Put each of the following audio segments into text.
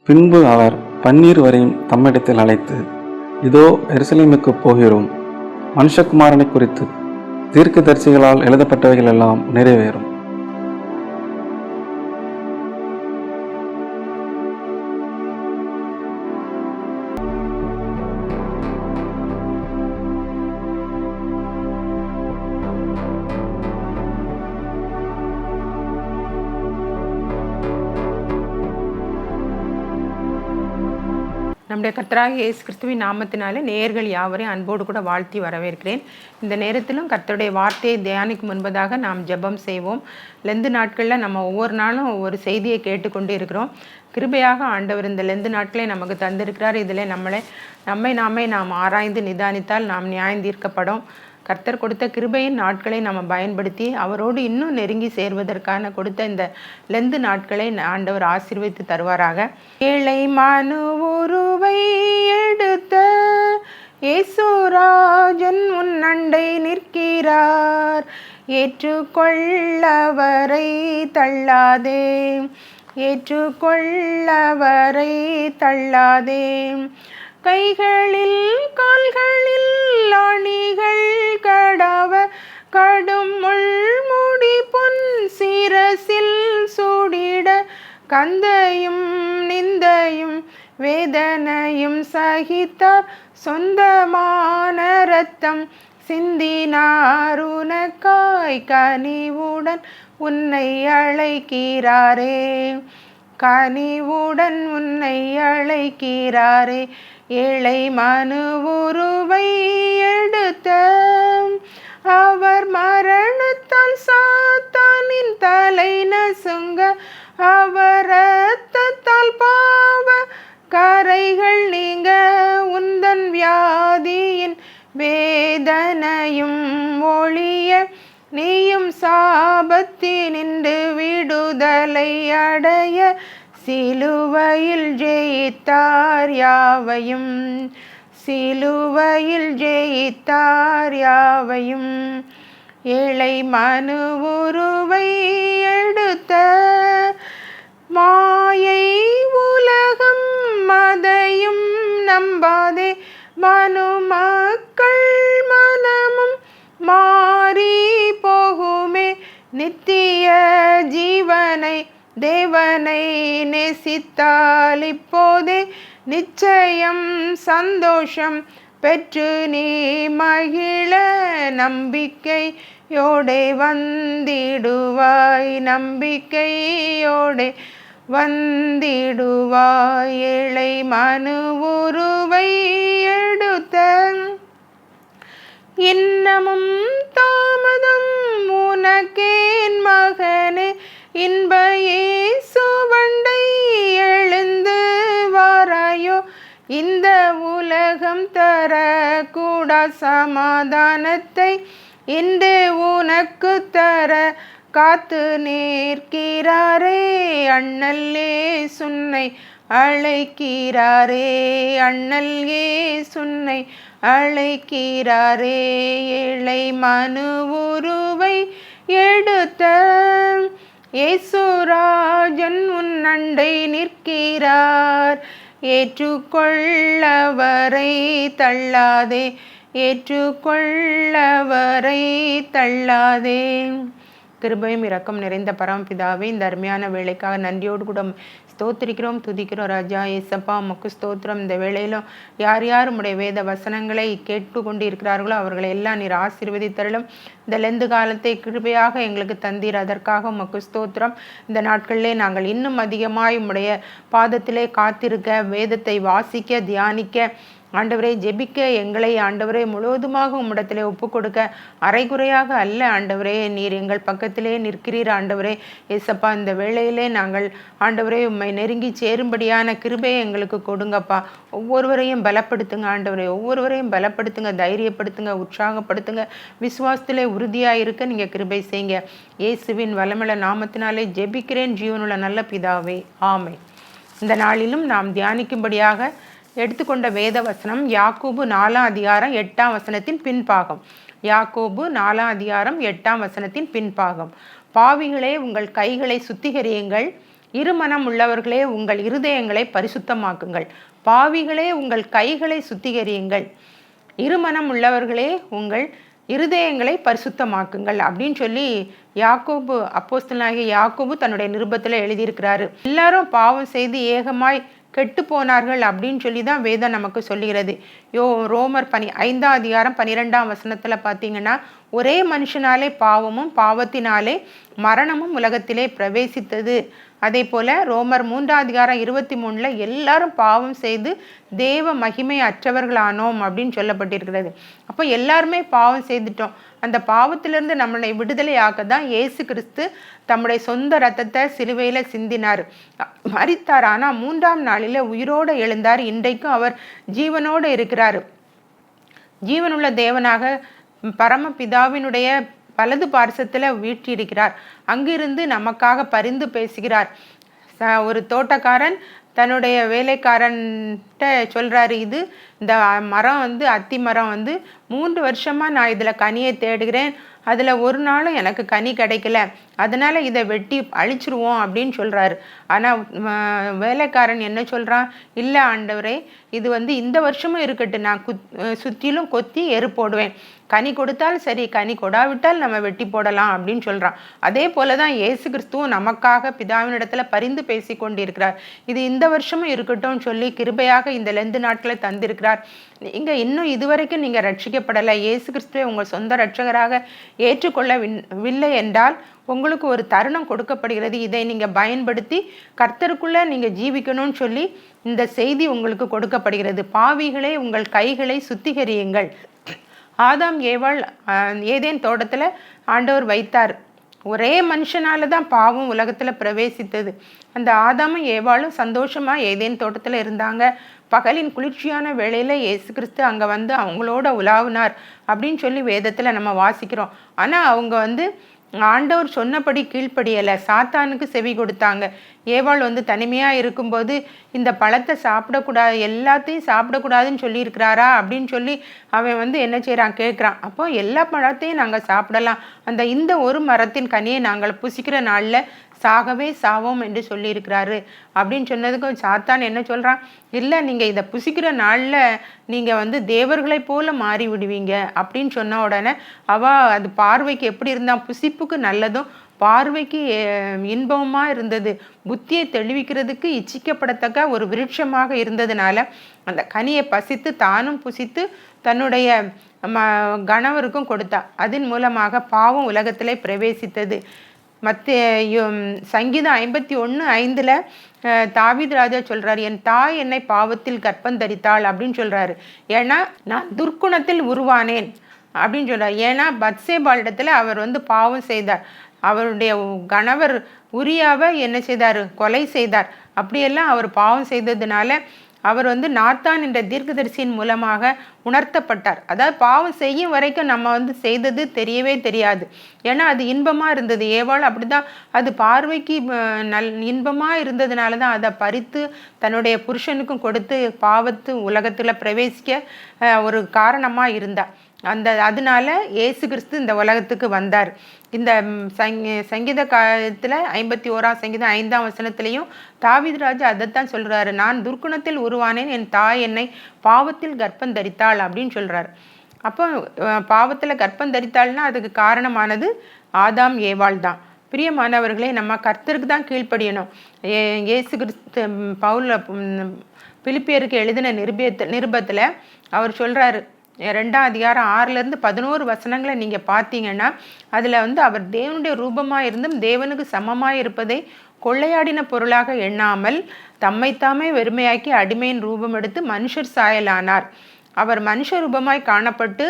பின்பு அவர் பன்னீர் வரையும் தம்மிடத்தில் அழைத்து, இதோ எருசலேமுக்குப் போகிறோம், மனுஷகுமாரனை குறித்து தீர்க்கதரிசிகளால் எழுதப்பட்டவைகள் எல்லாம் நிறைவேறும். நம்முடைய கர்த்தராகிய இயேசு கிறிஸ்துவின் நாமத்தினாலே நேயர்கள் யாவரையும் அன்போடு கூட வாழ்த்தி வரவேற்கிறேன். இந்த நேரத்திலும் கர்த்தருடைய வார்த்தையை தியானிக்கும் முன்பதாக நாம் ஜெபம் செய்வோம். லெந்து நாட்களில் நம்ம ஒவ்வொரு நாளும் ஒவ்வொரு செய்தியை கேட்டுக்கொண்டு இருக்கிறோம். கிருபையாக ஆண்டவர் இந்த லெந்து நாட்களை நமக்கு தந்திருக்கிறார். இதில் நம்மை நாம் ஆராய்ந்து நிதானித்தால் நாம் நியாயம் தீர்க்கப்படும். கர்த்தர் கொடுத்த கிருபையின் நாட்களை நம்ம பயன்படுத்தி அவரோடு இன்னும் நெருங்கி சேர்வதற்கான கொடுத்த இந்த லெந்து நாட்களை ஆண்டவர் ஆசீர்வதித்து தருவாராக. ஏழை மனு உருவை எடுத்த இயேசுராஜன் உன் அண்டை நிற்கிறார், ஏற்றுக்கொள்ளவரை தள்ளாதே, ஏற்றுக்கொள்ளவரை தள்ளாதே. கைகளில் கால்களில் ஆணிகள் கடவ, கடும் முள்முடி பொன் சிரசில் சூடிட, கந்தையும் நிந்தையும் வேதனையும் சகித்தார், சொந்தமான இரத்தம் சிந்தினார் உனக்காய், கனிவுடன் உன்னை அழைக்கிறாரே, கனிவுடன் உன்னை அழைக்கிறாரே. ஏழை மனு உருவை எடுத்த அவர் மரணத்தால் சாத்தானின் தலை நசுங்க, அவர் இரத்தத்தால் பாவ கரைகள் நீங்க, உந்தன் வியாதியின் வேதனையும் ஒழிய, நீயும் சாபத்தினின்று விடுதலை அடைய, சிலுவையில் ஜெயித்தார் யாவையும், சிலுவையில் ஜெயித்தார் யாவையும். ஏழை மனு உருவை எடுத்த மாயை உலகம் அதையும் நம்பாதே, மனு மக்கள் மனமும் மாறி போகுமே, நித்திய ஜீவனை தேவனை நேசித்தால் இப்போதே நிச்சயம் சந்தோஷம் பெற்று நீ மகிழ, நம்பிக்கையோடே வந்திடுவாய், நம்பிக்கையோடே வந்திடுவாய். ஏழை மனு உருவை எடுத்த இன்னமும் தாமதம் உனக்கேன் மகனே, இன்ப இயேசுவண்டை எழுந்து வாராயோ, இந்த உலகம் தரக்கூட சமாதானத்தை இன்று உனக்கு தர காத்து நிற்கிறாரே, அண்ணல் இயேசுவை அழைக்கிறாரே, அண்ணல் இயேசுவை அழைக்கிறாரே. ஏழை மனு உருவை எடுத்த இயேசுராஜன் உன் அண்டை நிற்கிறார், ஏற்றுக்கொள்ளவரை தள்ளாதே, ஏற்றுக்கொள்ளவரை தள்ளாதே. கிருபையும் இரக்கம் நிறைந்த பரமபிதாவே, இந்த அருமையான வேலைக்காக நன்றியோடு கூட ஸ்தோத்திரிக்கிறோம், துதிக்கிறோம் ராஜா. ஏசப்பா உமக்கு ஸ்தோத்திரம். இந்த வேளையிலும் யார் யார் உம்முடைய வேத வசனங்களை கேட்டு கொண்டு இருக்கிறார்களோ அவர்களை எல்லாம் நீர் ஆசீர்வதித்தருளும். இந்த லெந்து காலத்தை கிருபையாக எங்களுக்கு தந்தீர், அதற்காக உமக்கு ஸ்தோத்திரம். இந்த நாட்களிலே நாங்கள் இன்னும் அதிகமாய் உம்முடைய பாதத்திலே காத்திருக்க, வேதத்தை வாசிக்க, தியானிக்க, ஆண்டவரே ஜெபிக்க, எங்களை ஆண்டவரே முழுவதுமாக உம்மிடத்திலே ஒப்பு கொடுக்க, அரைகுறையாக அல்ல ஆண்டவரே, நீர் எங்கள் பக்கத்திலே நிற்கிறீர் ஆண்டவரே. ஏசப்பா இந்த வேளையிலே நாங்கள் ஆண்டவரே உம்மை நெருங்கி சேரும்படியான கிருபையை எங்களுக்கு கொடுங்கப்பா. ஒவ்வொருவரையும் பலப்படுத்துங்க ஆண்டவரே, ஒவ்வொருவரையும் பலப்படுத்துங்க, தைரியப்படுத்துங்க, உற்சாகப்படுத்துங்க, விசுவாசத்திலே உறுதியாக இருக்க நீங்கள் கிருபை செய்யுங்க. இயேசுவின் வல்லமையுள்ள நாமத்தினாலே ஜெபிக்கிறேன் ஜீவனுள்ள நல்ல பிதாவே, ஆமென். இந்த நாளிலும் நாம் தியானிக்கும்படியாக எடுத்துக்கொண்ட வேத வசனம் யாக்கோபு 4:8 பின்பாகம். யாக்கோபு 4:8 பாவிகளே, உங்கள் கைகளை சுத்திகரியுங்கள், இருமனம் உள்ளவர்களே உங்கள் இருதயங்களை பரிசுத்தமாக்குங்கள், பாவிகளே உங்கள் கைகளை சுத்திகரியுங்கள். இருமனம் உள்ளவர்களே உங்கள் இருதயங்களை பரிசுத்தமாக்குங்கள் அப்படின்னு சொல்லி யாக்கோபு, அப்போஸ்தலனாகிய யாக்கோபு தன்னுடைய நிருபத்தில் எழுதியிருக்கிறாரு. எல்லாரும் பாவம் செய்து ஏகமாய் கெட்டு போனார்கள் அப்படின்னு சொல்லி தான் வேதம் நமக்கு சொல்லுகிறது. ரோமர் 5ஆம் அதிகாரம் 12ஆம் வசனத்தில் பார்த்தீங்கன்னா, ஒரே மனுஷனாலே பாவமும் பாவத்தினாலே மரணமும் உலகத்திலே பிரவேசித்தது. அதே போல் ரோமர் 3ஆம் அதிகாரம் 23 எல்லாரும் பாவம் செய்து தேவ மகிமை அற்றவர்களானோம் அப்படின்னு சொல்லப்பட்டிருக்கிறது. அப்போ எல்லாருமே பாவம் செய்துட்டோம். அந்த பாவத்திலிருந்து நம்மளை விடுதலை ஆக்க தான் இயேசு கிறிஸ்து தம்முடைய சொந்த ரத்தத்தை சிலுவையில் சிந்தினார், மரித்தார். ஆனால் 3ஆம் நாளில் உயிரோடு எழுந்தார். இன்றைக்கும் அவர் ஜீவனோடு இருக்கிறார். ஜீவனுள்ள தேவனாக பரமபிதாவினுடைய வலது பார்சத்தில் வீற்றிருக்கிறார். அங்கிருந்து நமக்காக பரிந்து பேசுகிறார். ஒரு தோட்டக்காரன் தன்னுடைய வேலைக்காரன்கிட்ட சொல்கிறாரு, இந்த மரம் அத்தி மரம் 3 வருஷமாக நான் இதில் கனியை தேடுகிறேன், அதில் ஒரு நாளும் எனக்கு கனி கிடைக்கல, அதனால் இதை வெட்டி அழிச்சிருவோம் அப்படின்னு சொல்கிறாரு. ஆனால் வேலைக்காரன் என்ன சொல்கிறான், இல்லை ஆண்டவரே, இது இந்த வருஷமும் இருக்கட்டும், நான் சுற்றிலும் கொத்தி எரு போடுவேன், கனி கொடுத்தால் சரி, கனி கொடாவிட்டால் நம்ம வெட்டி போடலாம் அப்படின்னு சொல்கிறான். அதே போல தான் இயேசு கிறிஸ்துவும் நமக்காக பிதாவினிடத்தில் பரிந்து பேசி கொண்டிருக்கிறார். இது இந்த வருஷமும் இருக்கட்டும் சொல்லி கிருபையாக இந்த லெந்து நாட்களை தந்திருக்கிறார். நீங்கள் இன்னும் இதுவரைக்கும் நீங்கள் ரட்சிக்கப்படலை, இயேசு கிறிஸ்துவை உங்கள் சொந்த ரட்சகராக ஏற்றுக்கொள்ளவில்லை என்றால் உங்களுக்கு ஒரு தருணம் கொடுக்கப்படுகிறது. இதை நீங்கள் பயன்படுத்தி கர்த்தருக்குள்ளே நீங்கள் ஜீவிக்கணும்னு சொல்லி இந்த செய்தி உங்களுக்கு கொடுக்கப்படுகிறது. பாவிகளே உங்கள் கைகளை சுத்திகரியுங்கள். ஆதாம் ஏவாள் ஏதேன் தோட்டத்தில் ஆண்டவர் வைத்தார். ஒரே மனுஷனால தான் பாவம் உலகத்தில் பிரவேசித்தது. அந்த ஆதாமும் ஏவாளும் சந்தோஷமாக ஏதேன் தோட்டத்தில் இருந்தாங்க. பகலின் குளிர்ச்சியான வேளையில் இயேசு கிறிஸ்து அங்கே அவங்களோட உலாவினார் அப்படின்னு சொல்லி வேதத்தில் நம்ம வாசிக்கிறோம். ஆனால் அவங்க ஆண்டவர் சொன்னபடி கீழ்ப்படியலை, சாத்தானுக்கு செவி கொடுத்தாங்க. ஏவாள் தனிமையாக இருக்கும்போது இந்த பழத்தை சாப்பிடக்கூடாது, எல்லாத்தையும் சாப்பிடக்கூடாதுன்னு சொல்லியிருக்கிறாரா அப்படின்னு சொல்லி அவன் என்ன செய்கிறான், கேட்குறான். அப்போ எல்லா பழத்தையும் நாங்கள் சாப்பிடலாம், இந்த ஒரு மரத்தின் கனியை நாங்கள் புசிக்கிற நாளில் சாகவே சாவோம் என்று சொல்லியிருக்கிறாரு அப்படின்னு சொன்னதுக்கு சாத்தான் என்ன சொல்கிறான், இல்லை நீங்கள் இதை புசிக்கிற நாளில் நீங்கள் தேவர்களை போல மாறி விடுவீங்க அப்படின்னு சொன்ன உடனே அது பார்வைக்கு எப்படி இருந்தால் புசிப்புக்கு நல்லதும் பார்வைக்கு இன்பமாக இருந்தது, புத்தியை தெளிவிக்கிறதுக்கு இச்சிக்கப்படத்தக்க ஒரு விருட்சமாக இருந்ததுனால அந்த கனியை பசித்து தானும் புசித்து தன்னுடைய கணவருக்கும் கொடுத்தா. அதன் மூலமாக பாவம் உலகத்திலே பிரவேசித்தது. சங்கீதம் 51:5 தாவீது ராஜா சொல்றாரு, என் தாய் என்னை பாவத்தில் கர்ப்பம் தரித்தாள் அப்படின்னு சொல்றாரு. ஏன்னா நான் துர்க்குணத்தில் உருவானேன் அப்படின்னு சொல்றாரு. ஏன்னா பத்சேபாளிடத்துல அவர் பாவம் செய்தார். அவருடைய கணவர் உரியாவை என்ன செய்தார், கொலை செய்தார். அப்படியெல்லாம் அவர் பாவம் செய்ததுனால அவர் நாத்தான் என்ற தீர்க்கதரிசியின் மூலமாக உணர்த்தப்பட்டார். அதாவது பாவம் செய்யும் வரைக்கும் நம்ம செய்தது தெரியவே தெரியாது. ஏன்னா அது இன்பமாக இருந்தது. ஏவாள் அப்படிதான், அது பார்வைக்கு இன்பமாக இருந்ததுனால தான் அதை பறித்து தன்னுடைய புருஷனுக்கும் கொடுத்து பாவத்து உலகத்தில் பிரவேசிக்க ஒரு காரணமாக இருந்தார். அதனால இயேசு கிறிஸ்து இந்த உலகத்துக்கு வந்தார். இந்த சங்கீத காலத்தில் 51ஆம் சங்கீதம் 5ஆம் வசனத்திலையும் தாவீது ராஜா அதைத்தான் சொல்கிறாரு, நான் துர்க்குணத்தில் உருவானேன், என் தாய் என்னை பாவத்தில் கர்ப்பம் தரித்தாள் அப்படின்னு சொல்கிறார். அப்போ பாவத்தில் கர்ப்பம் தரித்தாள்னா அதுக்கு காரணமானது ஆதாம் ஏவாள் தான். பிரியமானவர்களே, நம்ம கர்த்தருக்கு தான் கீழ்ப்படியணும். இயேசு கிறிஸ்து பவுல் பிலிப்பியருக்கு எழுதின நிருபத்தில் அவர் சொல்கிறாரு, 2ஆம் அதிகாரம் 6-11 வசனங்களை நீங்கள் பார்த்தீங்கன்னா அதில் அவர் தேவனுடைய ரூபமாக இருந்தும் தேவனுக்கு சமமாக இருப்பதை கொள்ளையாடின பொருளாக எண்ணாமல் தம்மைத்தாமே வெறுமையாக்கி அடிமையின் ரூபம் எடுத்து மனுஷர் சாயலானார். அவர் மனுஷ ரூபமாய் காணப்பட்டு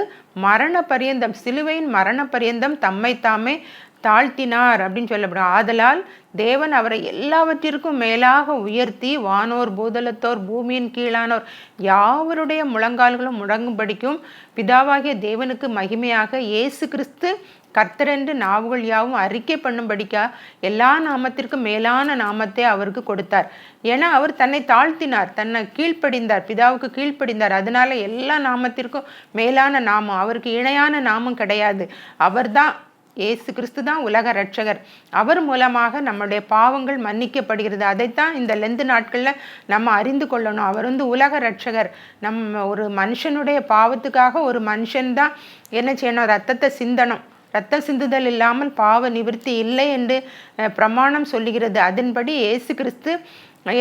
மரண பரியந்தம், சிலுவையின் மரண பரியந்தம் தம்மைத்தாமே தாழ்த்தினார் அப்படின்னு சொல்லப்படும். ஆதலால் தேவன் அவரை எல்லாவற்றிற்கும் மேலாக உயர்த்தி வானோர் பூதலத்தோர் பூமியின் கீழானோர் யாவருடைய முழங்கால்களும் முழங்கும்படிக்கும் பிதாவாகிய தேவனுக்கு மகிமையாக இயேசு கிறிஸ்து கர்த்தரென்று நாவுகள் யாவும் அறிக்கை பண்ணும்படிக்கா எல்லா நாமத்திற்கும் மேலான நாமத்தை அவருக்கு கொடுத்தார். ஏன்னா அவர் தன்னை தாழ்த்தினார், தன்னை கீழ்ப்படிந்தார், பிதாவுக்கு கீழ்ப்படிந்தார். அதனால எல்லா நாமத்திற்கும் மேலான நாமம், அவருக்கு இணையான நாமம் கிடையாது. அவர்தான் இயேசு கிறிஸ்து தான் உலக இரட்சகர். அவர் மூலமாக நம்முடைய பாவங்கள் மன்னிக்கப்படுகிறது. அதைத்தான் இந்த லெந்து நாட்களில் நம்ம அறிந்து கொள்ளணும். அவர் வந்து உலக இரட்சகர். ஒரு மனுஷனுடைய பாவத்துக்காக ஒரு மனுஷன்தான் என்ன செய்யணும்? ரத்தத்தை சிந்தணும். ரத்தம் சிந்துதல் இல்லாமல் பாவ நிவர்த்தி இல்லை என்று பிரமாணம் சொல்லுகிறது. அதன்படி இயேசு கிறிஸ்து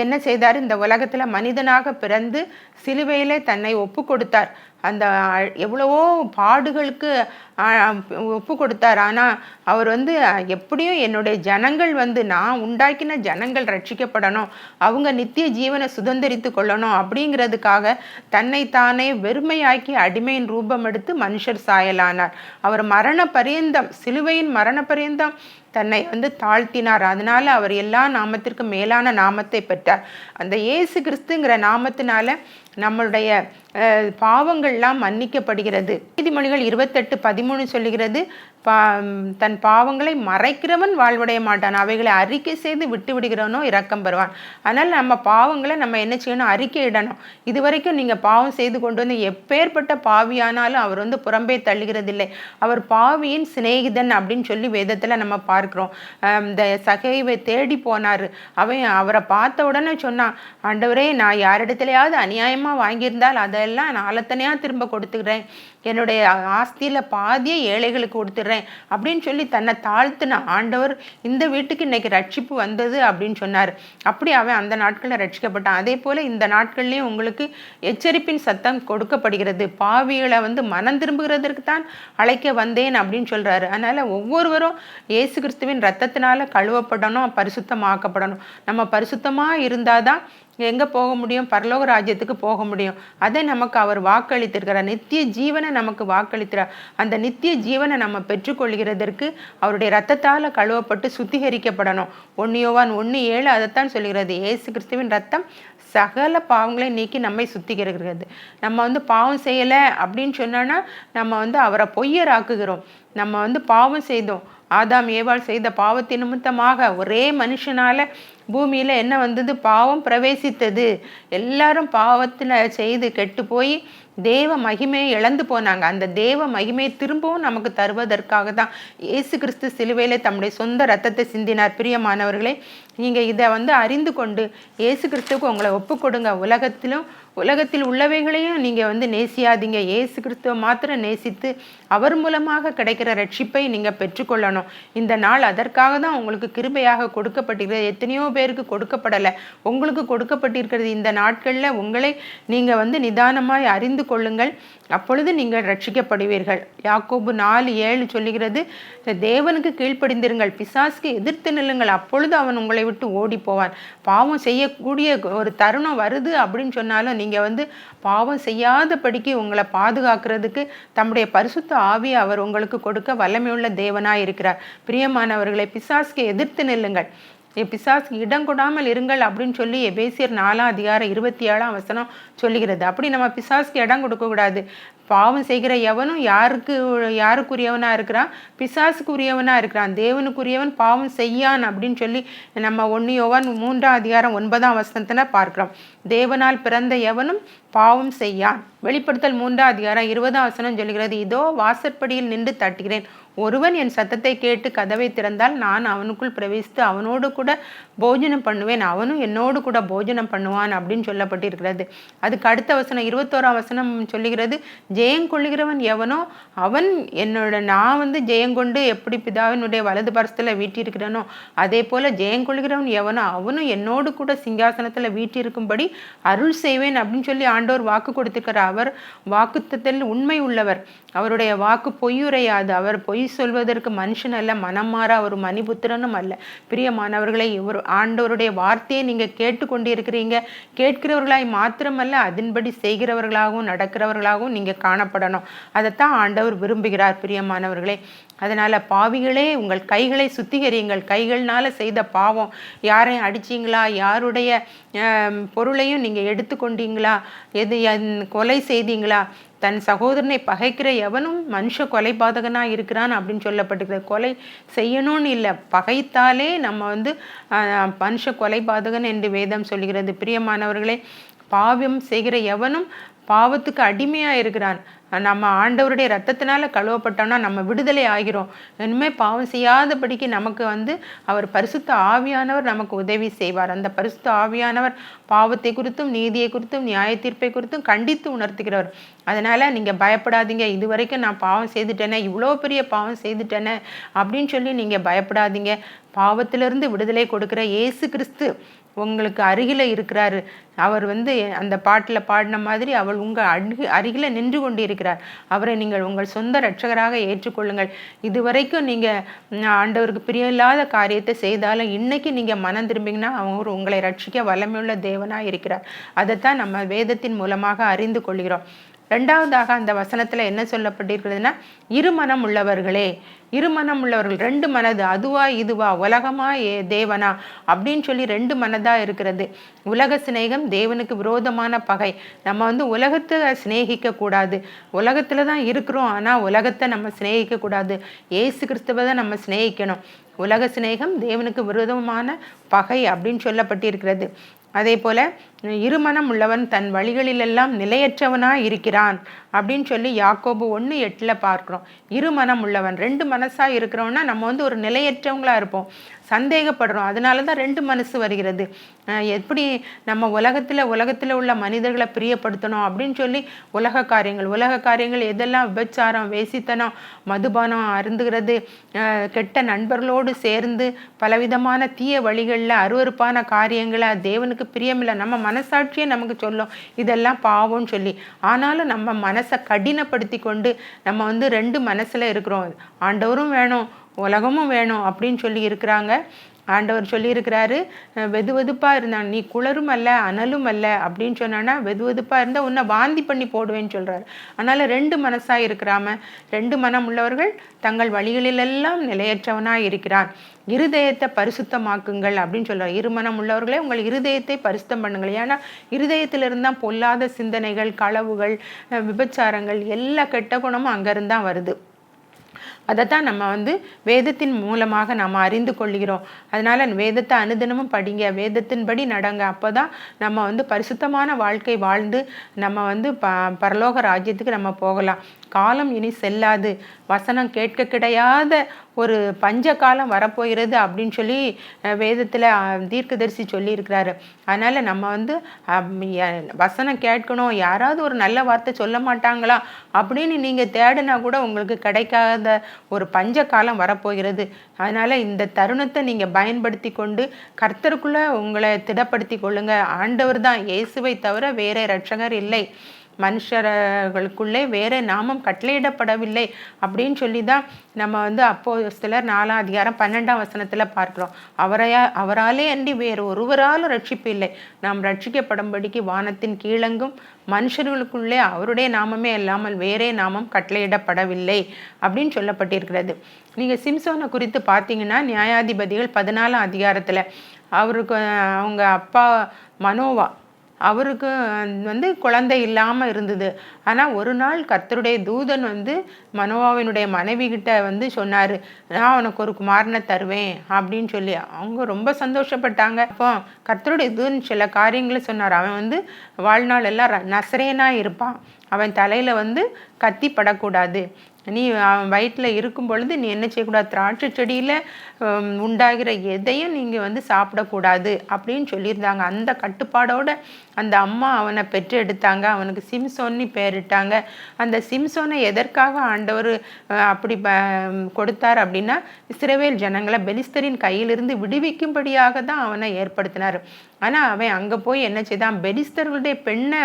என்ன செய்தார்? இந்த உலகத்தில் மனிதனாக பிறந்து சிலுவையிலே தன்னை ஒப்பு கொடுத்தார். அந்த எவ்வளவோ பாடுகளுக்கு ஒப்பு கொடுத்தார். ஆனால் அவர் வந்து எப்படியும் என்னுடைய ஜனங்கள் வந்து நான் உண்டாக்கின ஜனங்கள் ரட்சிக்கப்படணும், அவங்க நித்திய ஜீவனை சுதந்திரித்து கொள்ளணும் அப்படிங்கிறதுக்காக தன்னைத்தானே வெறுமையாக்கி அடிமையின் ரூபம் எடுத்து மனுஷர் சாயலானார். அவர் மரண பரியந்தம், சிலுவையின் மரண பரியந்தம் தன்னை வந்து தாழ்த்தினார். அதனால அவர் எல்லா நாமத்திற்கும் மேலான நாமத்தை பெற்றார். அந்த இயேசு கிறிஸ்துங்கிற நாமத்தினால நம்மளுடைய பாவங்கள்லாம் மன்னிக்கப்படுகிறது. நீதிமொழிகள் 28:13 சொல்லுகிறது, தன் பாவங்களை மறைக்கிறவன் வாழ்வடைய மாட்டான், அவைகளை அறிக்கை செய்து விட்டு விடுகிறவனோ இரக்கம் பெறுவான். அதனால் நம்ம பாவங்களை நம்ம என்ன செய்யணும்? அறிக்கை இடணும். இதுவரைக்கும் நீங்கள் பாவம் செய்து கொண்டு வந்து எப்பேற்பட்ட பாவியானாலும் அவர் வந்து புறம்பே தள்ளுகிறதில்லை. அவர் பாவியின் சிநேகிதன் அப்படின்னு சொல்லி வேதத்தில் நம்ம பார்க்குறோம். இந்த சகைவை தேடி போனார். அவரை பார்த்த உடனே சொன்னான், ஆண்டவரே, நான் யாரிடத்துலையாவது அநியாயமாக வாங்கியிருந்தால் அதெல்லாம் நான் ஆலத்தனையாக திரும்ப கொடுத்துக்கிறேன், என்னுடைய ஆஸ்தியில் பாதியை ஏழைகளுக்கு கொடுத்துட்றேன் அப்படின்னு சொல்லி தன்னை தாழ்த்தின ஆண்டவர் இந்த வீட்டுக்கு இன்னைக்கு ரட்சிப்பு வந்தது அப்படின்னு சொன்னார். அப்படி அவன் அந்த நாட்களில் ரட்சிக்கப்பட்டான். அதே போல் இந்த நாட்கள்லேயும் உங்களுக்கு எச்சரிப்பின் சத்தம் கொடுக்கப்படுகிறது. பாவிகளை வந்து மனம் திரும்புகிறதற்கு தான் அழைக்க வந்தேன் அப்படின்னு சொல்கிறாரு. அதனால் ஒவ்வொருவரும் இயேசு கிறிஸ்துவின் ரத்தத்தினால கழுவப்படணும், பரிசுத்தமாக்கப்படணும். நம்ம பரிசுத்தமாக இருந்தால் தான் எங்கே போக முடியும்? பரலோக ராஜ்யத்துக்கு போக முடியும். அதை நமக்கு அவர் வாக்களித்திருக்கிறார். நித்திய ஜீவனை நமக்கு வாக்களிக்கிறார். அந்த நித்திய ஜீவனை நம்ம பெற்றுக்கொள்கிறதற்கு அவருடைய ரத்தத்தால் கழுவப்பட்டு சுத்திகரிக்கப்படணும். 1 யோவான் 1:7 அதைத்தான் சொல்கிறது. இயேசு கிறிஸ்துவின் ரத்தம் சகல பாவங்களை நீக்கி நம்மை சுத்திகரிக்கிறது. நம்ம வந்து பாவம் செய்யலை அப்படின்னு சொன்னோன்னா நம்ம வந்து அவரை பொய்யராக்குகிறோம். நம்ம வந்து பாவம் செய்தோம். ஆதாம் ஏவாள் செய்த பாவத்தின் நிமித்தமாக ஒரே மனுஷனால பூமியில் என்ன வந்தது? பாவம் பிரவேசித்தது. எல்லாரும் பாவத்தில் செய்து கெட்டு போய் தேவ மகிமையை இழந்து போனாங்க. அந்த தேவ மகிமையை திரும்பவும் நமக்கு தருவதற்காக தான் இயேசு கிறிஸ்து சிலுவையிலே தம்முடைய சொந்த ரத்தத்தை சிந்தினார். பிரியமானவர்களே, நீங்கள் இதை வந்து அறிந்து கொண்டு இயேசு கிறிஸ்துவுக்கு உங்களை ஒப்பு கொடுங்க. உலகத்தில் உள்ளவைகளையும் நீங்கள் வந்து நேசியாதீங்க. இயேசு கிறிஸ்துவை மாத்திரம் நேசித்து அவர் மூலமாக கிடைக்கிற ரட்சிப்பை நீங்கள் பெற்றுக்கொள்ளணும். இந்த நாள் அதற்காக தான் உங்களுக்கு கிருபையாக கொடுக்கப்பட்டிருக்கிறது. எத்தனையோ பேருக்கு கொடுக்கப்படலை, உங்களுக்கு கொடுக்கப்பட்டிருக்கிறது. இந்த நாட்களில் உங்களை நீங்கள் வந்து நிதானமாய் அறிந்து கொள்ளுங்கள், அப்பொழுது நீங்கள் ரட்சிக்கப்படுவீர்கள். யாக்கோபு 4:7 சொல்லுகிறது, தேவனுக்கு கீழ்ப்படிந்திருங்கள், பிசாசுக்கு எதிர்த்து நில்லுங்கள், அப்பொழுது அவன் உங்களை விட்டு ஓடி போவான். பாவம் செய்யக்கூடிய ஒரு தருணம் வருது அப்படின்னு சொன்னாலும் நீங்கள் வந்து பாவம் செய்யாதபடிக்கு உங்களை பாதுகாக்கிறதுக்கு தம்முடைய பரிசுத்த ஆவியை அவர் உங்களுக்கு கொடுக்க வல்லமையுள்ள தேவனாய் இருக்கிறார். பிரியமானவர்களை, பிசாசுக்கு எதிர்த்து நில்லுங்கள், பிசாசுக்கு இடம் கொடாமல் இருங்கள் அப்படின்னு சொல்லி எபேசியர் 4:27 சொல்லுகிறது. அப்படி நம்ம பிசாசுக்கு இடம் கொடுக்கக்கூடாது. பாவம் செய்கிற எவனும் யாருக்குரியவனாக இருக்கிறான்? பிசாசுக்குரியவனாக இருக்கிறான். தேவனுக்குரியவன் பாவம் செய்யான் அப்படின்னு சொல்லி நம்ம 1 யோவான் 3:9 பார்க்கிறோம். தேவனால் பிறந்த எவனும் பாவம் செய்யான். வெளிப்படுத்தல் 3:20 சொல்லுகிறது, இதோ வாசற்படியில் நின்று தட்டுகிறேன், ஒருவன் என் சத்தத்தை கேட்டு கதவை திறந்தால் நான் அவனுக்குள் பிரவேசித்து அவனோடு கூட போஜனம் பண்ணுவேன், அவனும் என்னோடு கூட போஜனம் பண்ணுவான் அப்படின்னு சொல்லப்பட்டிருக்கிறது. அதுக்கு அடுத்த வசனம் 21 சொல்லுகிறது, ஜெயங்கொள்ளுகிறவன் எவனோ அவன் நான் வந்து ஜெயங்கொண்டு எப்படி பிதாவினுடைய வலது பரஸ்தல வீட்டிருக்கிறனோ அதே போல ஜெயங்கொள்ளுகிறவன் எவனோ அவனும் என்னோடு கூட சிங்காசனத்துல வீட்டிருக்கும்படி அருள் செய்வேன் அப்படின்னு சொல்லி ஆண்டவர் வாக்கு கொடுத்திருக்கிறார். அவர் வாக்குத்தத்தில் உண்மை உள்ளவர், அவருடைய வாக்கு பொய்யுரையாது. அவர் பொய் சொல்வதற்கு மனுஷன் அல்ல, மனம் மாறா ஒரு மணிபுத்திரனும் அல்ல. பிரியமானவர்களை, இவர் ஆண்டவருடைய வார்த்தையை நீங்க கேட்டுக்கொண்டிருக்கிறீங்க. கேட்கிறவர்களாய் மாத்திரமல்ல, அதன்படி செய்கிறவர்களாகவும் நடக்கிறவர்களாகவும் நீங்க காணப்படணும். அதைத்தான் ஆண்டவர் விரும்புகிறார். பிரியமானவர்களே, அதனால பாவிகளே, உங்கள் கைகளை சுத்திகரியுங்கள். கைகள்னால செய்த பாவம், யாரையும் அடிச்சிங்களா, யாருடைய பொருளையும் நீங்க எடுத்துக்கொண்டீங்களா, கொலை செய்தீங்களா, தன் சகோதரனை பகைக்கிற எவனும் மனுஷ கொலைபாதகனாக இருக்கிறான் அப்படின்னு சொல்லப்பட்டிருக்கிறது. கொலை செய்யணும்னு இல்லை, பகைத்தாலே நம்ம வந்து மனுஷ கொலைபாதகன் என்று வேதம் சொல்கிறது. பிரியமானவர்களே, பாவம் செய்கிற எவனும் பாவத்துக்கு அடிமையாக இருக்கிறான். நம்ம ஆண்டவருடைய இரத்தத்தினால கழுவப்பட்டோம்னா நம்ம விடுதலை ஆகிறோம். இனிமேல் பாவம் செய்யாதபடிக்கு நமக்கு அவர் பரிசுத்த ஆவியானவர் நமக்கு உதவி செய்வார். அந்த பரிசுத்த ஆவியானவர் பாவத்தை குறித்தும் நீதியை குறித்தும் நியாய தீர்ப்பை குறித்தும் கண்டித்து உணர்த்துகிறவர். அதனால் நீங்கள் பயப்படாதீங்க. இது வரைக்கும் நான் பாவம் செய்துட்டேனே, இவ்வளோ பெரிய பாவம் செய்துட்டேனே அப்படின்னு சொல்லி நீங்கள் பயப்படாதீங்க. பாவத்திலிருந்து விடுதலை கொடுக்குற இயேசு கிறிஸ்து உங்களுக்கு அருகில் இருக்கிறாரு. அவர் அந்த பாட்டில் பாடின மாதிரி அவள் உங்கள் அருகில் நின்று கொண்டு இருக்கிறார். அவரை நீங்கள் உங்கள் சொந்த இரட்சகராக ஏற்றுக்கொள்ளுங்கள். இதுவரைக்கும் நீங்கள் ஆண்டவருக்கு பிரியமில்லாத காரியத்தை செய்தாலும் இன்னைக்கு நீங்கள் மனம் திரும்பிங்கன்னா அவர் உங்களை ரட்சிக்க வல்லமையுள்ள தேவனாக இருக்கிறார். அதைத்தான் நம்ம வேதத்தின் மூலமாக அறிந்து கொள்கிறோம். ரெண்டாவதாக அந்த வசனத்தில் என்ன சொல்லப்பட்டிருக்கிறதுனா, இருமனம் உள்ளவர்களே, இருமனம் உள்ளவர்கள், ரெண்டு மனது, அதுவா இதுவா, உலகமா தேவனா அப்படின்னு சொல்லி ரெண்டு மனதாக இருக்கிறது. உலக சிநேகம் தேவனுக்கு விரோதமான பகை. நம்ம உலகத்தை சிநேகிக்க கூடாது. உலகத்தில் தான் இருக்கிறோம், ஆனால் உலகத்தை நம்ம சிநேகிக்க கூடாது. இயேசு கிறிஸ்துவை தான் நம்ம சிநேகிக்கணும். உலக சிநேகம் தேவனுக்கு விரோதமான பகை அப்படின்னு சொல்லப்பட்டிருக்கிறது. அதே போல் இருமனம் உள்ளவன் தன் வழிகளிலெல்லாம் நிலையற்றவனாக இருக்கிறான் அப்படின்னு சொல்லி யாக்கோபு 1:8 பார்க்குறோம். இருமனம் உள்ளவன், ரெண்டு மனசாக இருக்கிறோன்னா நம்ம ஒரு நிலையற்றவங்களாக இருப்போம், சந்தேகப்படுறோம். அதனால தான் ரெண்டு மனசு வருகிறது. எப்படி நம்ம உலகத்தில் உள்ள மனிதர்களை பிரியப்படுத்தணும் அப்படின்னு சொல்லி உலக காரியங்கள் எதெல்லாம் விபச்சாரம், வேசித்தனம், மதுபானம் அருந்துகிறது, கெட்ட நண்பர்களோடு சேர்ந்து பலவிதமான தீய வழிகளில் அருவருப்பான காரியங்களை தேவனுக்கு பிரியமில்லை. நம்ம மனசாட்சியே நமக்கு சொல்லும் இதெல்லாம் பாவம்னு சொல்லி. ஆனாலும் நம்ம மனசை கடினப்படுத்தி கொண்டு நம்ம ரெண்டு மனசில் இருக்கிறோம். ஆண்டவரும் வேணும், உலகமும் வேணும் அப்படின்னு சொல்லி இருக்கிறாங்க. ஆண்டவர் சொல்லியிருக்கிறாரு, வெதுவெதுப்பாக இருந்தான், நீ குளரும் அல்ல அனலும் அல்ல அப்படின்னு சொன்னான்னா, வெதுவெதுப்பாக இருந்தால் உன்னை வாந்தி பண்ணி போடுவேன்னு சொல்கிறாரு. அதனால் ரெண்டு மனசாக இருக்கிறாம, ரெண்டு மனம் உள்ளவர்கள் தங்கள் வழிகளிலெல்லாம் நிலையற்றவனாக இருக்கிறான். இருதயத்தை பரிசுத்தமாக்குங்கள் அப்படின்னு சொல்கிறார். இருமனம் உள்ளவர்களே உங்கள் இருதயத்தை பரிசுத்தம் பண்ணுங்கள். ஏன்னா இருதயத்திலிருந்து தான் பொல்லாத சிந்தனைகள், களவுகள், விபச்சாரங்கள், எல்லா கெட்ட குணமும் அங்கேருந்து வருது. அதைத்தான் நம்ம வேதத்தின் மூலமாக நாம் அறிந்து கொள்கிறோம். அதனால் வேதத்தை அனுதினமும் படிங்க, வேதத்தின்படி நடங்க. அப்போ தான் நம்ம பரிசுத்தமான வாழ்க்கை வாழ்ந்து நம்ம பரலோக ராஜ்யத்துக்கு நம்ம போகலாம். காலம் இனி செல்லாது, வசனம் கேட்க கிடையாத ஒரு பஞ்ச காலம் வரப்போகிறது அப்படின்னு சொல்லி வேதத்தில் தீர்க்கதரிசி சொல்லியிருக்கிறாரு. அதனால் நம்ம வசனம் கேட்கணும், யாராவது ஒரு நல்ல வார்த்தை சொல்ல மாட்டாங்களா அப்படின்னு நீங்கள் தேடினா கூட உங்களுக்கு கிடைக்காத ஒரு பஞ்ச காலம் வரப்போகிறது. அதனால் இந்த தருணத்தை நீங்கள் பயன்படுத்தி கொண்டு கர்த்தருக்குள்ளே உங்களை திடப்படுத்தி கொள்ளுங்க. ஆண்டவர் தான், இயேசுவை தவிர வேற இரட்சகர் இல்லை, மனுஷர்களுக்குள்ளே வேற நாமம் கட்டளையிடப்படவில்லை அப்படின்னு சொல்லி தான் நம்ம அப்போஸ்தலர் 4:12 பார்க்கிறோம். அவராலே அன்றி வேறு ஒருவராலும் ரட்சிப்பு இல்லை, நாம் ரட்சிக்கப்படும்படிக்கு வானத்தின் கீழங்கும் மனுஷர்களுக்குள்ளே அவருடைய நாமமே இல்லாமல் வேறே நாமம் கட்டளையிடப்படவில்லை அப்படின்னு சொல்லப்பட்டிருக்கிறது. நீங்கள் சிம்சோனை குறித்து பார்த்தீங்கன்னா, நியாயாதிபதிகள் 14 அவருக்கு அவங்க அப்பா மனோவா, அவருக்கு குழந்தை இல்லாமல் இருந்தது. ஆனால் ஒரு நாள் கர்த்தருடைய தூதன் மனோவாவினுடைய மனைவி கிட்ட சொன்னார், நான் உனக்கு ஒரு குமாரனை தருவேன் அப்படின்னு சொல்லி. அவங்க ரொம்ப சந்தோஷப்பட்டாங்க. அப்போ கர்த்தருடைய தூதன் சில காரியங்களை சொன்னார். அவன் வாழ்நாள் எல்லாம் நசரேனாக இருப்பான், அவன் தலையில் கத்தி படக்கூடாது, நீ அவன் வயிற்றில் இருக்கும் பொழுது நீ என்ன செய்யக்கூடாது, திராட்சை செடியில் உண்டாகிற எதையும் நீங்கள் சாப்பிடக்கூடாது அப்படின்னு சொல்லியிருந்தாங்க. அந்த கட்டுப்பாடோட அந்த அம்மா அவனை பெற்று எடுத்தாங்க. அவனுக்கு சிம்சோன்னு பேரிட்டாங்க. அந்த சிம்சோனை எதற்காக ஆண்டவர் அப்படி கொடுத்தார் அப்படின்னா, இஸ்ரவேல் ஜனங்களை பெலிஸ்தரின் கையிலிருந்து விடுவிக்கும்படியாக தான் அவனை ஏற்படுத்தினார். ஆனால் அவன் அங்கே போய் என்ன செய்தான், பெலிஸ்தர்களுடைய பெண்ணை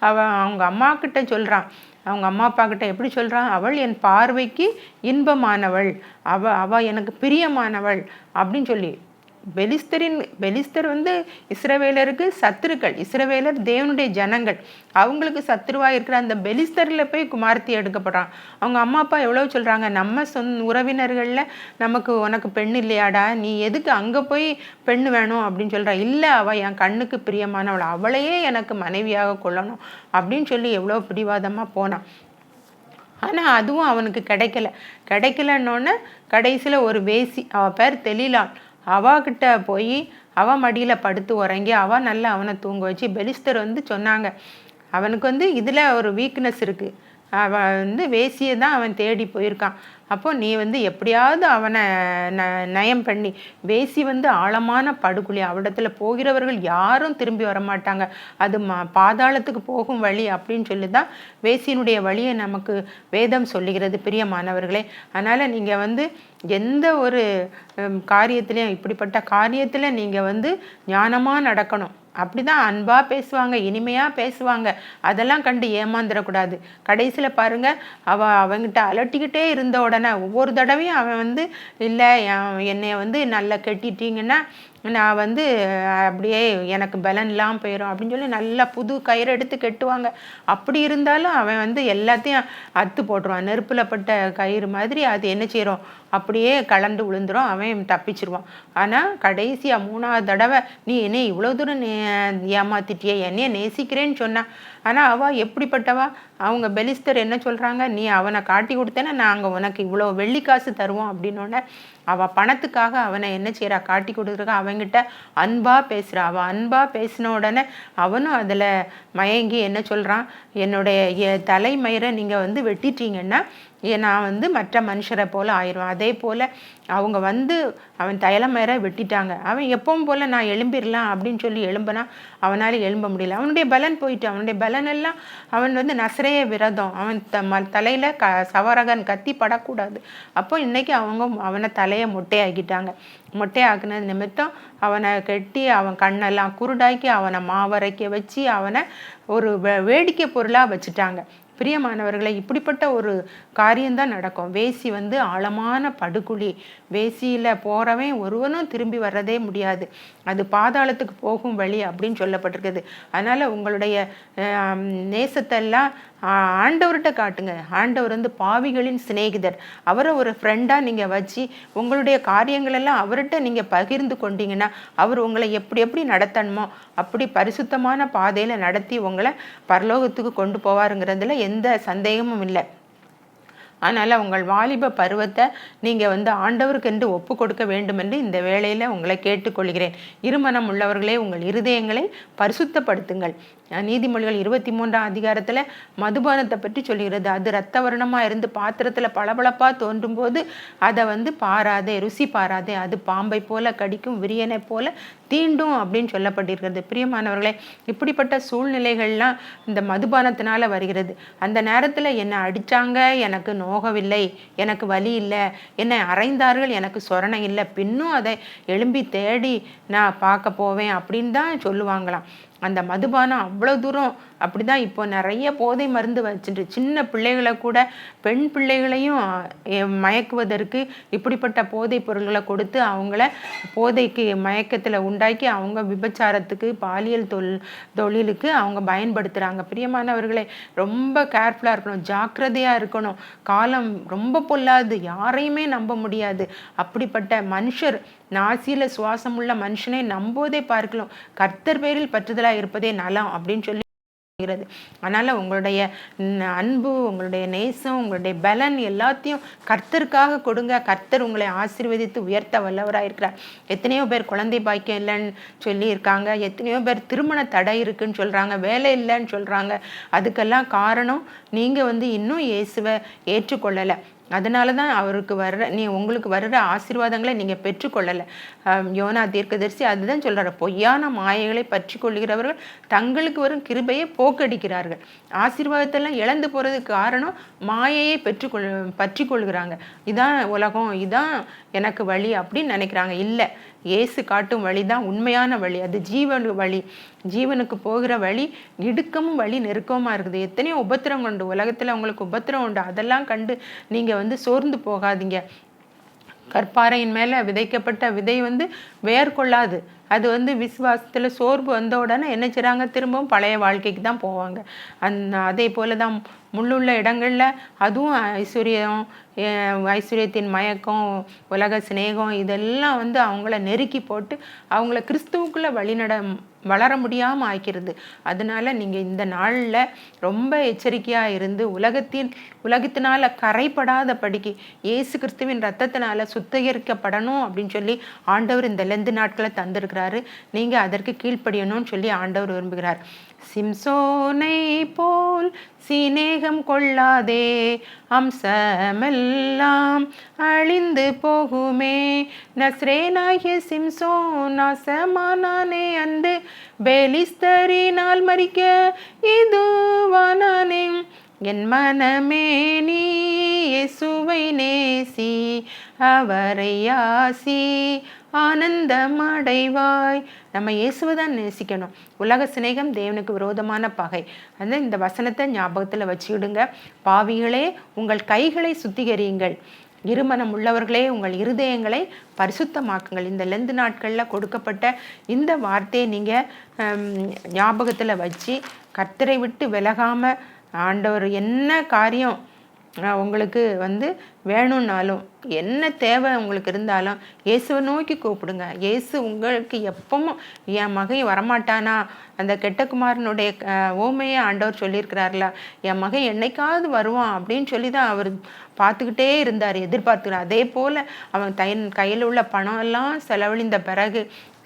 அவங்க அம்மா கிட்ட சொல்கிறான். அவங்க அம்மா அப்பா கிட்ட எப்படி சொல்கிறான், அவள் என் பார்வைக்கு இன்பமானவள், அவள் எனக்கு பிரியமானவள் அப்படின்னு சொல்லி. பெலிஸ்தர் இஸ்ரவேலருக்கு சத்துருக்கள், இஸ்ரவேலர் தேவனுடைய ஜனங்கள், அவங்களுக்கு சத்துருவாக இருக்கிற அந்த பெலிஸ்தரில் போய் குமார்த்தி எடுக்கப்படுறான். அவங்க அம்மா அப்பா எவ்வளோ சொல்கிறாங்க, நம்ம உறவினர்களில் உனக்கு பெண் இல்லையாடா, நீ எதுக்கு அங்கே போய் பெண்ணு வேணும் அப்படின்னு சொல்கிறா. இல்லை, அவள் என் கண்ணுக்கு பிரியமானவள், அவளையே எனக்கு மனைவியாக கொள்ளணும் அப்படின்னு சொல்லி எவ்வளோ பிடிவாதமாக போனான். ஆனால் அதுவும் அவனுக்கு கிடைக்கலன்னொன்னே கடைசியில் ஒரு வேசி, அவள் பேர் தெளிலாள், அவகிட்ட போய் அவள் மடியில் படுத்து உறங்கி அவள் நல்லா அவனை தூங்க வச்சு. பெலிஸ்தர் சொன்னாங்க, அவனுக்கு இதில் ஒரு வீக்னஸ் இருக்குது, வந்து வேசியை தான் அவன் தேடி போயிருக்கான். அப்போ நீ வந்து எப்படியாவது அவனை நயம் பண்ணி, வேசி வந்து ஆழமான படுகுழி, அவடத்துல போகிறவர்கள் யாரும் திரும்பி வரமாட்டாங்க, அது பாதாளத்துக்கு போகும் வழி அப்படின்னு சொல்லி தான் வேசியினுடைய வழியை நமக்கு வேதம் சொல்லுகிறது பிரியமானவர்களே. அதனால் நீங்கள் வந்து எந்த ஒரு காரியத்திலையும், இப்படிப்பட்ட காரியத்தில் நீங்கள் வந்து ஞானமாக நடக்கணும். அப்படிதான் அன்பா பேசுவாங்க, இனிமையா பேசுவாங்க, அதெல்லாம் கண்டு ஏமாந்துடக்கூடாது. கடைசியில் பாருங்க, அவங்கிட்ட அலட்டிக்கிட்டே இருந்த உடனே ஒவ்வொரு தடவையும் அவன் வந்து இல்லை என்னைய வந்து நல்லா கட்டிட்டீங்கன்னா நான் வந்து அப்படியே எனக்கு பலன் இல்லாமல் போயிடும் அப்படின்னு சொல்லி நல்லா புது கயிறு எடுத்து கட்டுவாங்க. அப்படி இருந்தாலும் அவன் வந்து எல்லாத்தையும் அத்து போட்டுருவான். நெருப்பில் பட்ட கயிறு மாதிரி அது என்ன செய்கிறோம், அப்படியே கலந்து விழுந்துடும், அவன் தப்பிச்சிருவான். ஆனால் கடைசியாக 3ஆவது தடவை நீ என்னை இவ்வளோ தூரம் ஏமாத்திட்டியே, என்னைய நேசிக்கிறேன்னு சொன்னான். ஆனால் அவள் எப்படிப்பட்டவா, அவங்க பெலிஸ்தர் என்ன சொல்கிறாங்க, நீ அவனை காட்டி கொடுத்தேன்னா நாங்கள் உனக்கு இவ்வளோ வெள்ளி காசு தருவோம் அப்படின்னோடனே அவள் பணத்துக்காக அவனை என்ன செய்கிறா, காட்டி கொடுத்துருக்கா. அவங்கிட்ட அன்பாக பேசுகிறா. அவள் அன்பாக பேசின உடனே அவனும் அதில் மயங்கி என்ன சொல்கிறான், என்னுடைய தலைமயிரை நீங்கள் வந்து வெட்டிட்டீங்கன்னா நான் வந்து மற்ற மனுஷரை போல் ஆயிடுவேன். அதே போல் அவங்க வந்து அவன் தலைமயிரை வெட்டிட்டாங்க. அவன் எப்பவும் போல் நான் எழும்பிடலாம் அப்படின்னு சொல்லி எழும்பினா அவனால் எழும்ப முடியல. அவனுடைய பலன் போயிட்டு, அவனுடைய பலன் எல்லாம் அவன் வந்து நசரேய விரதம், அவன் தலையில் சவரகன் கத்தி படக்கூடாது. அப்போ இன்னைக்கு அவங்க அவனை தலையை மொட்டையாக்கிட்டாங்க. மொட்டையாக்குனது நிமித்தம் அவனை கட்டி அவன் கண்ணெல்லாம் குருடாக்கி அவனை மாவரைக்க வச்சு அவனை ஒரு வேடிக்கை பொருளாக வச்சுட்டாங்க. பிரியமானவர்களை, இப்படிப்பட்ட ஒரு காரியம்தான் நடக்கும். வேசி வந்து ஆழமான படுகுழி. வேசியில் போகிறவன் ஒருவனும் திரும்பி வர்றதே முடியாது, அது பாதாளத்துக்கு போகும் வழி அப்படின்னு சொல்லப்பட்டிருக்குது. அதனால் உங்களுடைய நேசத்தெல்லாம் ஆண்டவர்கிட்ட காட்டுங்க. ஆண்டவர் வந்து பாவிகளின் சிநேகிதர். அவரை ஒரு ஃப்ரெண்டாக நீங்கள் வச்சு உங்களுடைய காரியங்களெல்லாம் அவர்கிட்ட நீங்கள் பகிர்ந்து கொண்டீங்கன்னா அவர் உங்களை எப்படி எப்படி நடத்தணுமோ அப்படி பரிசுத்தமான பாதையில் நடத்தி உங்களை பரலோகத்துக்கு கொண்டு போவாருங்கிறதுல எந்த சந்தேகமும் இல்லை. அதனால் உங்கள் வாலிப பருவத்தை நீங்கள் வந்து ஆண்டவருக்கு என்று ஒப்பு கொடுக்க வேண்டும் என்று இந்த வேளையில் உங்களை கேட்டுக்கொள்கிறேன். இருமனம் உள்ளவர்களே, உங்கள் இருதயங்களை பரிசுத்தப்படுத்துங்கள். நீதிமொழிகள் 23ஆம் அதிகாரத்தில் மதுபானத்தை பற்றி சொல்கிறது. அது இரத்த வர்ணமாக இருந்து பாத்திரத்தில் பளபளப்பாக தோன்றும் போது அதை வந்து பாராதே, ருசி பாராதே, அது பாம்பை போல கடிக்கும், விரியனை போல தீண்டும் அப்படின்னு சொல்லப்பட்டிருக்கிறது. பிரியமானவர்களே, இப்படிப்பட்ட சூழ்நிலைகள்லாம் இந்த மதுபானத்தினால வருகிறது. அந்த நேரத்தில் என்னை அடித்தாங்க, எனக்கு நோகவில்லை, எனக்கு வலி இல்லை, என்னை அறைந்தார்கள், எனக்கு சொரணை இல்லை, பின்னும் அதை எழும்பி தேடி நான் பார்க்க போவேன் அப்படின்னு தான் சொல்லுவாங்களாம். அந்த மதுபானம் அவ்வளோ தூரம் அப்படி தான். இப்போ நிறைய போதை மருந்து வச்சுட்டு சின்ன பிள்ளைகளை கூட, பெண் பிள்ளைகளையும் மயக்குவதற்கு இப்படிப்பட்ட போதை பொருள்களை கொடுத்து அவங்கள போதைக்கு மயக்கத்தில் உண்டாக்கி அவங்க விபச்சாரத்துக்கு, பாலியல் தொழிலுக்கு அவங்க பயன்படுத்துகிறாங்க. பிரியமானவர்களை, ரொம்ப கேர்ஃபுல்லாக இருக்கணும், ஜாக்கிரதையாக இருக்கணும். காலம் ரொம்ப பொல்லாது, யாரையுமே நம்ப முடியாது. அப்படிப்பட்ட மனுஷர், நாசியில் சுவாசமுள்ள மனுஷனை நம்போதே பார்க்கலாம், கர்த்தர் பேரில் பற்றுதலாக இருப்பதே நலம் அப்படின்னு சொல்லி. அதனால உங்களுடைய அன்பு, உங்களுடைய நேசம், உங்களுடைய பலன் எல்லாத்தையும் கர்த்தருக்காக கொடுங்க. கர்த்தர் உங்களை ஆசீர்வதித்து உயர்த்த வல்லவராக இருக்கிறார். எத்தனையோ பேர் குழந்தை பாக்கியம் இல்லைன்னு சொல்லி இருக்காங்க, எத்தனையோ பேர் திருமண தடை இருக்குன்னு சொல்றாங்க, வேலை இல்லைன்னு சொல்றாங்க. அதுக்கெல்லாம் காரணம் நீங்க வந்து இன்னும் இயேசுவை ஏற்றுக்கொள்ளலை. அதனால தான் அவருக்கு உங்களுக்கு வர்ற ஆசீர்வாதங்களை நீங்கள் பெற்றுக்கொள்ளலை. யோனா தீர்க்கதரிசி அதுதான் சொல்கிறார், பொய்யான மாயைகளை பற்றி கொள்கிறவர்கள் தங்களுக்கு வரும் கிருபையை போக்கடிக்கிறார்கள். ஆசீர்வாதத்தெல்லாம் இழந்து போகிறதுக்கு காரணம் மாயையை பற்றி கொள்கிறாங்க. இதான் உலகம், இதான் எனக்கு வழி அப்படின்னு நினைக்கிறாங்க. இல்லை, இயேசு காட்டும் வழி தான் உண்மையான வழி. அது வழி, ஜீவனுக்கு போகிற வழி இடுக்கமும் வழி நெருக்கமாக இருக்குது. எத்தனையோ உபத்திரம் உண்டு உலகத்தில், உங்களுக்கு உபத்திரம் உண்டு. அதெல்லாம் கண்டு நீங்கள் வந்து சோர்ந்து போகாதீங்க. கற்பாறையின் மேலே விதைக்கப்பட்ட விதை வந்து வேர் கொள்ளாது. அது வந்து விசுவாசத்தில் சோர்வு வந்த உடனே என்ன செய்கிறாங்க, திரும்பவும் பழைய வாழ்க்கைக்கு தான் போவாங்க. அதே போல தான் முள்ளுள்ள இடங்களில் அதுவும் ஐஸ்வர்யத்தின் மயக்கம், உலக சிநேகம் இதெல்லாம் வந்து அவங்கள நெருக்கி போட்டு அவங்கள கிறிஸ்துவுக்குள்ளே வளர முடியாமல் ஆக்கிறது. அதனால நீங்கள் இந்த நாளில் ரொம்ப எச்சரிக்கையாக இருந்து உலகத்தினால கரைப்படாத படிக்கு இயேசு கிறிஸ்துவின் ரத்தத்தினால சுத்திகரிக்கப்படணும் அப்படின்னு சொல்லி ஆண்டவர் இந்த லெந்து நாட்களை தந்திருக்கிறாரு. நீங்கள் அதற்கு கீழ்ப்படியணும்னு சொல்லி ஆண்டவர் விரும்புகிறார். சிம்சோனை போல் சிநேகம் கொள்ளாதே, அம்சமெல்லாம் அழிந்து போகுமே. நஸ்ரேனாகிய சிம்சோன் நாசமானானே அன்று, பெலிஸ்தரினால் மறிக்க இதுவானானே. என் மனமே நீ இயேசுவை நேசி, அவரை யாசி ஆனந்தம் அடைவாய். நம்ம இயேசுவை தான் நேசிக்கணும். உலக சிநேகம் தேவனுக்கு விரோதமான பகை. அந்த இந்த வசனத்தை ஞாபகத்தில் வச்சுக்கிடுங்க. பாவிகளே, உங்கள் கைகளை சுத்திகரியுங்கள், இருமனம் உள்ளவர்களே உங்கள் இருதயங்களை பரிசுத்தமாக்குங்கள். இந்த லெந்து நாட்களில் கொடுக்கப்பட்ட இந்த வார்த்தையை நீங்கள் ஞாபகத்தில் வச்சு கர்த்தரை விட்டு விலகாமல், ஆண்டவர் என்ன காரியம் உங்களுக்கு வேணும்னாலும், என்ன தேவை உங்களுக்கு இருந்தாலும் இயேசுவை நோக்கி கூப்பிடுங்க. இயேசு உங்களுக்கு எப்பவும் என் மகன் வரமாட்டானா, அந்த கெட்ட குமாரனுடைய ஓமையை ஆண்டவர் சொல்லியிருக்கிறார்ல, என் மகன் என்னைக்காவது வருவான் அப்படின்னு சொல்லி தான் அவர் பார்த்துக்கிட்டே இருந்தார், எதிர்பார்த்துக்கிறார். அதே போல் அவன் கையில் உள்ள பணம் எல்லாம் செலவழிந்த பிறகு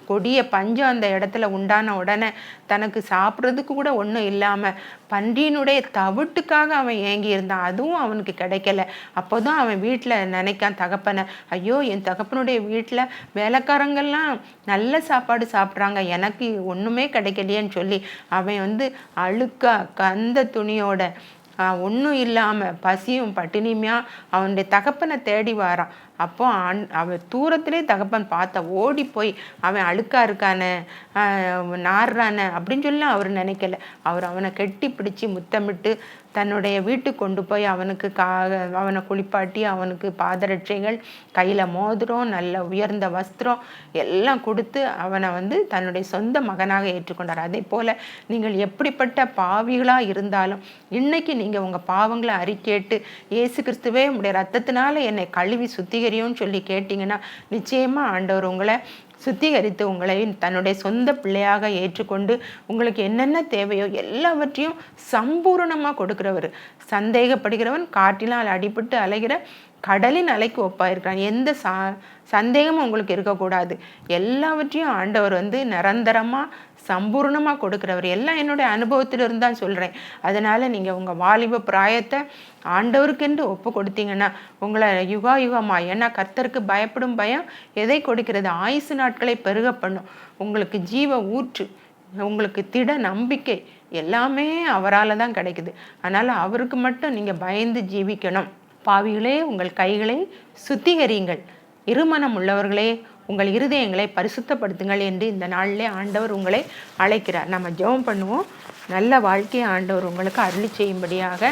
கொடிய பஞ்சம் அந்த இடத்துல உண்டான உடனே தனக்கு சாப்பிட்றதுக்கு கூட ஒன்றும் இல்லாமல் பன்றியினுடைய தவிட்டுக்காக அவன் ஏங்கி இருந்தான். அதுவும் அவனுக்கு கிடைக்கல. அப்போதான் அவன் வீட்டில் நினைக்கான் தகப்பனை, ஐயோ என் தகப்பனுடைய வீட்டில் வேலைக்காரங்கள்லாம் நல்ல சாப்பாடு சாப்பிட்றாங்க, எனக்கு ஒன்றுமே கிடைக்கலையேன்னு சொல்லி அவன் அழுக்கா கந்த துணியோட ஒன்றும் இல்லாமல் பசியும் பட்டினியுமா அவனுடைய தகப்பனை தேடி வாரான். அப்போ அவன் தூரத்திலே தகப்பன் பார்த்த ஓடி போய் அவன் அழுக்கா இருக்கானே, நாடுறானே அப்படின்னு சொல்லி அவர் நினைக்கல. அவர் அவனை கெட்டி பிடிச்சி முத்தமிட்டு தன்னுடைய வீட்டுக்கு கொண்டு போய் அவனுக்கு அவனை குளிப்பாட்டி அவனுக்கு பாதரட்சைகள், கையில் மோதிரம், நல்ல உயர்ந்த வஸ்திரம் எல்லாம் கொடுத்து அவனை தன்னுடைய சொந்த மகனாக ஏற்றுக்கொண்டார். அதே போல் நீங்கள் எப்படிப்பட்ட பாவிகளாக இருந்தாலும் இன்னைக்கு நீங்கள் உங்கள் பாவங்களை அறிக்கேட்டு இயேசு கிறிஸ்துவே உங்களுடைய ரத்தத்தினால என்னை கழுவி சுத்திகரியும்னு சொல்லி கேட்டிங்கன்னா நிச்சயமாக ஆண்டவர் உங்களை சுத்திகரித்து உங்களை தன்னுடைய சொந்த பிள்ளையாக ஏற்றுக்கொண்டு உங்களுக்கு என்னென்ன தேவையோ எல்லாவற்றையும் சம்பூரணமாக கொடுக்குறவர். சந்தேகப்படுகிறவன் காற்றினால் அடிபட்டு அலைகிற கடலின் அலைக்கு ஒப்பாயிருக்கிறான். எந்த சந்தேகமும் உங்களுக்கு இருக்கக்கூடாது. எல்லாவற்றையும் ஆண்டவர் நிரந்தரமாக சம்பூர்ணமாக கொடுக்குறவர். எல்லாம் என்னுடைய அனுபவத்திலிருந்து தான் சொல்கிறேன். அதனால் நீங்கள் உங்கள் வாலிப பிராயத்தை ஆண்டவருக்கென்று ஒப்பு கொடுத்தீங்கன்னா உங்களை யுகா யுகமாக, ஏன்னா கர்த்தருக்கு பயப்படும் பயம் எதை கொடுக்கிறது? ஆயுசு நாட்களை பெருக பண்ணும். உங்களுக்கு ஜீவ ஊற்று, உங்களுக்கு திட நம்பிக்கை எல்லாமே அவரால் தான் கிடைக்குது. அதனால் அவருக்கு மட்டும் நீங்கள் பயந்து ஜீவிக்கணும். பாவிகளே, உங்கள் கைகளை சுத்திகரியுங்கள், இருமனம் உள்ளவர்களே உங்கள் இருதயங்களை பரிசுத்தப்படுத்துங்கள் என்று இந்த நாளிலே ஆண்டவர் உங்களை அழைக்கிறார். நம்ம ஜெபம் பண்ணுவோம். நல்ல வாழ்க்கையை ஆண்டவர் உங்களுக்கு அருளி செய்யும்படியாக.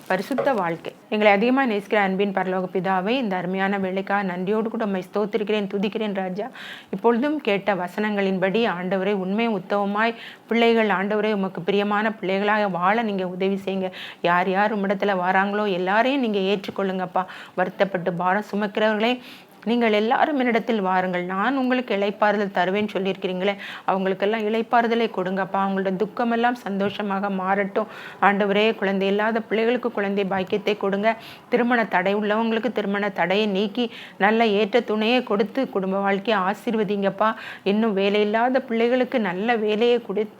பரிசுத்த வாழ்க்கை. எங்களை அதிகமாக நேசிக்கிற அன்பின் பரலோக பிதாவை, இந்த அருமையான வேலைக்காக நன்றியோடு கூட உம்மை ஸ்தோத்திரிக்கிறேன், துதிக்கிறேன் ராஜா. இப்பொழுதும் கேட்ட வசனங்களின்படி ஆண்டவரே உண்மை உத்தவமாய் பிள்ளைகள் ஆண்டவரே உமக்கு பிரியமான பிள்ளைகளாக வாழ நீங்கள் உதவி செய்யுங்க. யார் யார் உம்மிடத்தில் வராங்களோ எல்லாரையும் நீங்கள் ஏற்றுக்கொள்ளுங்கப்பா. வருத்தப்பட்டு பாரம் சுமக்கிறவர்களே நீங்கள் எல்லாரும் என்னிடத்தில் வாருங்கள், நான் உங்களுக்கு இளைப்பாறுதல் தருவேன்னு சொல்லியிருக்கிறீங்களே, அவங்களுக்கெல்லாம் இளைப்பாறுதலை கொடுங்கப்பா. அவங்களோட துக்கமெல்லாம் சந்தோஷமாக மாறட்டும் ஆண்டவரே. குழந்தை இல்லாத பிள்ளைகளுக்கு குழந்தை பாக்கியத்தை கொடுங்க. திருமண தடை உள்ளவங்களுக்கு திருமண தடையை நீக்கி நல்ல ஏற்ற துணையை கொடுத்து குடும்ப வாழ்க்கையை ஆசீர்வதிங்கப்பா. இன்னும் வேலையில்லாத பிள்ளைகளுக்கு நல்ல வேலையை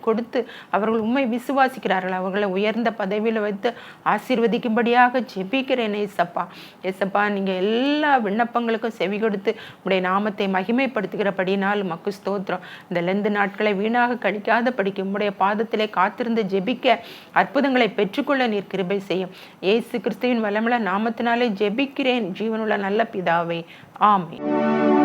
கொடுத்து அவர்கள் உண்மை விசுவாசிக்கிறார்கள், அவர்களை உயர்ந்த பதவியில் வைத்து ஆசீர்வதிக்கும்படியாக ஜெபிக்கிறேன் ஏசப்பா. ஏசப்பா, நீங்கள் எல்லா விண்ணப்பங்களுக்கும் செவி கொடுத்து உடைய நாமத்தை மகிமைப்படுத்துகிறபடினால் உமக்கு ஸ்தோத்திரம். இந்த லெந்து நாட்களை வீணாக கழிக்காத படிக்க உடைய பாதத்திலே காத்திருந்து ஜெபிக்க அற்புதங்களை பெற்றுக்கொள்ள நீர் கிருபை செய்யும். இயேசு கிறிஸ்துவின் வல்லமுள்ள நாமத்தினாலே ஜெபிக்கிறேன் ஜீவனுள்ள நல்ல பிதாவே, ஆமென்.